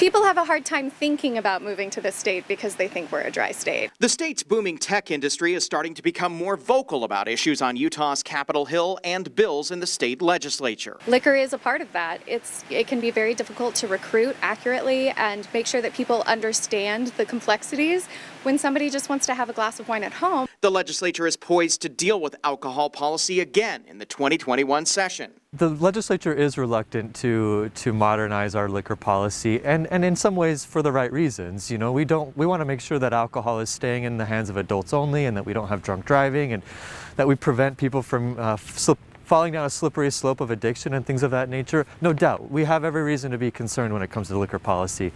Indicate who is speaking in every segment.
Speaker 1: People have a hard time thinking about moving to this state because they think we're a dry state.
Speaker 2: The state's booming tech industry is starting to become more vocal about issues on Utah's Capitol Hill and bills in the state legislature.
Speaker 1: Liquor is a part of that. It can be very difficult to recruit accurately and make sure that people understand the complexities when somebody just wants to have a glass of wine at home.
Speaker 2: The legislature is poised to deal with alcohol policy again in the 2021 session.
Speaker 3: The legislature is reluctant to modernize our liquor policy, and in some ways for the right reasons. You know, we want to make sure that alcohol is staying in the hands of adults only, and that we don't have drunk driving, and that we prevent people from falling down a slippery slope of addiction and things of that nature. No doubt, we have every reason to be concerned when it comes to liquor policy.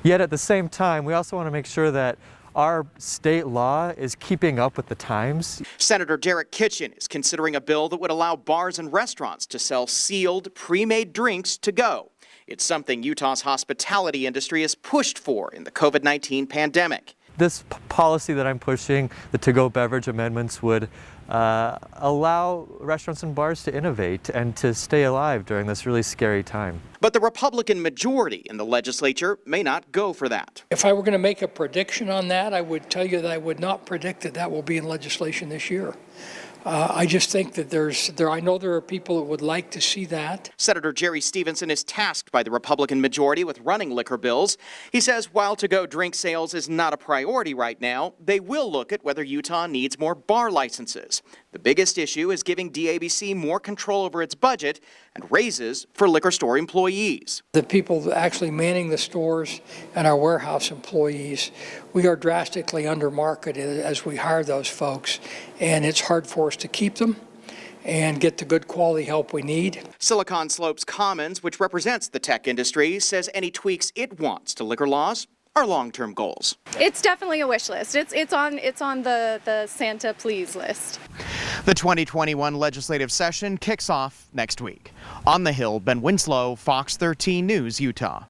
Speaker 3: Yet at the same time, we also want to make sure that our state law is keeping up with the times.
Speaker 2: Senator Derek Kitchen is considering a bill that would allow bars and restaurants to sell sealed, pre-made drinks to go. It's something Utah's hospitality industry has pushed for in the COVID-19 pandemic.
Speaker 3: This policy that I'm pushing, the to-go beverage amendments, would allow restaurants and bars to innovate and to stay alive during this really scary time.
Speaker 2: But the Republican majority in the legislature may not go for that.
Speaker 4: If I were going to make a prediction on that, I would tell you that I would not predict that that will be in legislation this year. I just think that I know there are people that would like to see that.
Speaker 2: Senator Jerry Stevenson is tasked by the Republican majority with running liquor bills. He says while to-go drink sales is not a priority right now, they will look at whether Utah needs more bar licenses. The biggest issue is giving DABC more control over its budget and raises for liquor store employees.
Speaker 4: The people actually manning the stores and our warehouse employees, we are drastically undermarketed as we hire those folks, and it's hard for us to keep them and get the good quality help we need.
Speaker 2: Silicon Slopes Commons, which represents the tech industry, says any tweaks it wants to liquor laws are long-term goals.
Speaker 1: It's definitely a wish list. It's on the Santa please list.
Speaker 5: The 2021 legislative session kicks off next week. On the Hill, Ben Winslow, Fox 13 News, Utah.